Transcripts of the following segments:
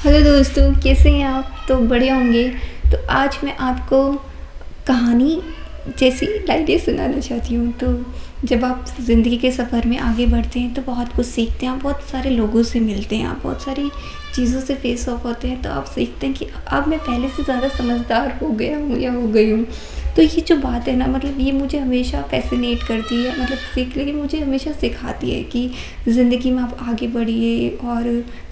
Hello दोस्तों, कैसे हैं आप? तो बढ़िया होंगे। तो आज मैं आपको कहानी जैसी लाइनें सुनाना चाहती हूँ। तो जब आप ज़िंदगी के सफ़र में आगे बढ़ते हैं तो बहुत कुछ सीखते हैं, आप बहुत सारे लोगों से मिलते हैं, आप बहुत सारी चीज़ों से फेस ऑफ होते हैं। तो आप सीखते हैं कि अब मैं पहले से ज़्यादा समझदार हो गया हूँ या हो गई हूँ। तो ये जो बात है ना, मतलब ये मुझे हमेशा फैसिनेट करती है, मतलब सीख लेकिन मुझे हमेशा सिखाती है कि ज़िंदगी में आप आगे बढ़िए। और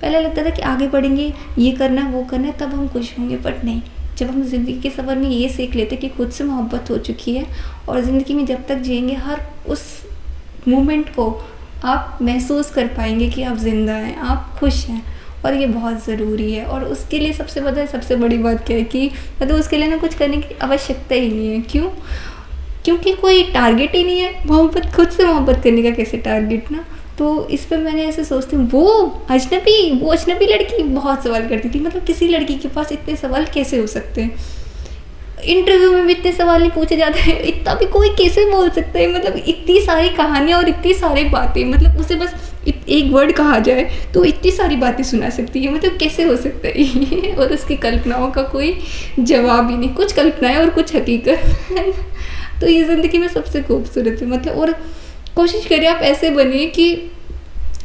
पहले लगता था कि आगे बढ़ेंगे, ये करना है वो करना है, तब हम खुश होंगे। बट नहीं, जब हम ज़िंदगी के सफ़र में ये सीख लेते कि खुद से मोहब्बत हो चुकी है और ज़िंदगी में जब तक जिएंगे हर उस मोमेंट को आप महसूस कर पाएंगे कि आप ज़िंदा हैं, आप खुश हैं। और ये बहुत ज़रूरी है। और उसके लिए सबसे बड़ी बात क्या है कि मतलब उसके लिए ना कुछ करने की आवश्यकता ही नहीं है। क्यों? क्योंकि कोई टारगेट ही नहीं है। मोहब्बत, खुद से मोहब्बत करने का कैसे टारगेट ना। तो इस पर मैंने ऐसे सोचती हूँ, वो अजनबी लड़की बहुत सवाल करती थी। मतलब किसी लड़की के पास इतने सवाल कैसे हो सकते हैं? इंटरव्यू में भी इतने सवाल नहीं पूछे जाते हैं, इतना भी कोई कैसे बोल सकता है? मतलब इतनी सारी कहानियाँ और इतनी सारी बातें, मतलब उसे बस एक वर्ड कहा जाए तो इतनी सारी बातें सुना सकती है। मतलब कैसे हो सकता है ये? और उसकी कल्पनाओं का कोई जवाब ही नहीं, कुछ कल्पनाएं और कुछ हकीकत। तो ये ज़िंदगी में सबसे खूबसूरत है। मतलब और कोशिश करिए आप ऐसे बनिए कि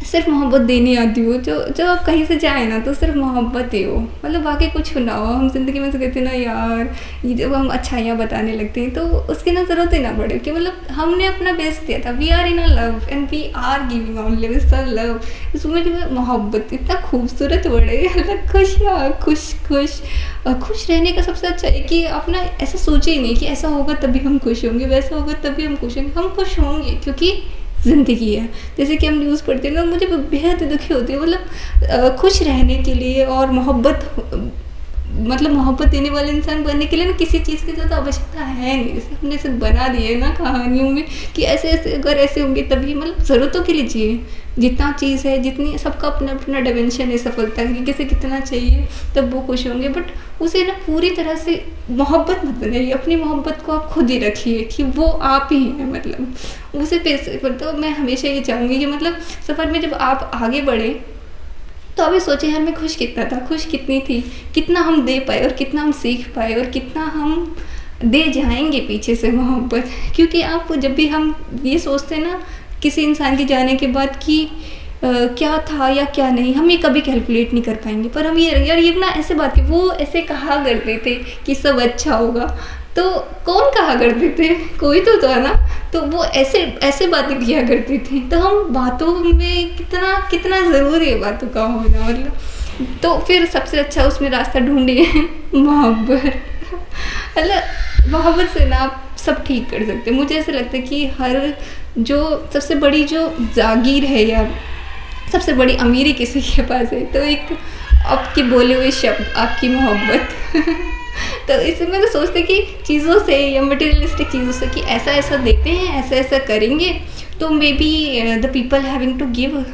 सिर्फ मोहब्बत देनी आती हो। जो जो आप कहीं से जाए ना तो सिर्फ मोहब्बत ही हो, मतलब बाकी कुछ ना हो। हम ज़िंदगी में से कहते हैं ना यार, ये जब हम अच्छाइयाँ बताने लगते हैं तो उसकी ना ज़रूरत ही ना पड़े कि मतलब हमने अपना बेस्ट दिया था। We are in a love and we are giving only with the love. इसमें जो मोहब्बत इतना खूबसूरत वर्ड है, मतलब खुश रहने का सबसे अच्छा है कि आप ना ऐसा सोचे ही नहीं कि ऐसा होगा तभी हम खुश होंगे, वैसा होगा तभी हम खुश होंगे। हम खुश होंगे क्योंकि ज़िंदगी है। जैसे कि हम न्यूज़ पढ़ते हैं ना, मुझे बेहद दुखी होती है। मतलब खुश रहने के लिए और मोहब्बत देने वाले इंसान बनने के लिए ना किसी चीज़ की ज़्यादा आवश्यकता है नहीं। जैसे हमने सिर्फ बना दिए ना कहानियों में कि ऐसे ऐसे अगर ऐसे होंगे तभी, मतलब ज़रूरतों के लिए जिए। जितना चीज़ है, जितनी सबका अपना अपना डायमेंशन है सफलता की, किसे कितना चाहिए तब वो खुश होंगे। बट उसे ना पूरी तरह से मोहब्बत मत बनाइए। अपनी मोहब्बत को आप खुद ही रखिए कि वो आप ही हैं। मतलब उसे पैसे पर, तो मैं हमेशा ये चाहूँगी कि मतलब सफ़र में जब आप आगे बढ़े तो अभी सोचें यार मैं खुश कितना था, खुश कितनी थी, कितना हम दे पाए और कितना हम सीख पाए और कितना हम दे जाएंगे पीछे से मोहब्बत। क्योंकि आप जब भी हम ये सोचते हैं ना किसी इंसान के जाने के बाद कि क्या था या क्या नहीं, हम ये कभी कैलकुलेट नहीं कर पाएंगे। पर हम ये यार ये ना ऐसे बात की, वो ऐसे कहा करते थे कि सब अच्छा होगा। तो कौन कहा करते थे? कोई तो था ना। तो वो ऐसे ऐसे बातें किया करती थी। तो हम बातों में कितना कितना ज़रूरी है बातों का होना। मतलब तो फिर सबसे अच्छा उसमें रास्ता ढूंढिए मोहब्बत। मतलब मोहब्बत से ना आप सब ठीक कर सकते हैं। मुझे ऐसा लगता है कि हर जो सबसे बड़ी जो जागीर है या सबसे बड़ी अमीरी किसी के पास है तो एक आपके बोले हुए शब्द, आपकी मोहब्बत। तो इसमें मैं तो सोचते कि चीज़ों से या मटेरियलिस्टिक चीज़ों से कि ऐसा ऐसा देते हैं, ऐसा ऐसा करेंगे तो maybe the people having to give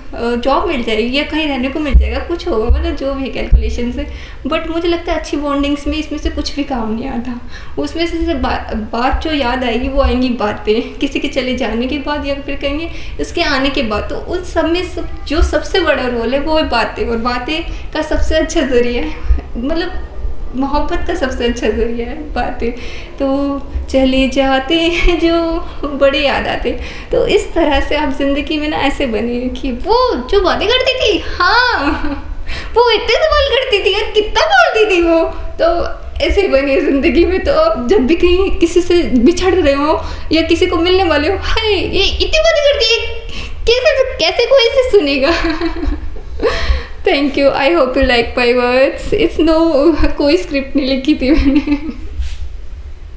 job मिल जाएगी या कहीं रहने को मिल जाएगा, कुछ होगा, मतलब जो भी कैलकुलेशन से। बट मुझे लगता है अच्छी बॉन्डिंग्स में इसमें से कुछ भी काम नहीं आता। उसमें से बात जो याद आएगी वो आएंगी बातें किसी के चले जाने के बाद या फिर कहेंगे इसके आने के बाद। तो उस सब में जो सबसे बड़ा रोल है वो है बातें, और बातें का सबसे अच्छा ज़रिया है, मतलब मोहब्बत का सबसे अच्छा ज़रिया है बातें। तो चले जाते हैं जो बड़े याद आते। तो इस तरह से आप ज़िंदगी में ना ऐसे बने कि वो जो बातें करती थी, हाँ वो इतने सवाल करती थी यार, कितना बोलती थी वो। तो ऐसे बने ज़िंदगी में। तो आप जब भी कहीं किसी से बिछड़ रहे हो या किसी को मिलने वाले हो, हाय ये इतनी बातें करती है, कैसे कैसे कोई इसे सुनेगा? Thank you, I hope you like my words. It's no, कोई स्क्रिप्ट नहीं लिखी थी मैंने।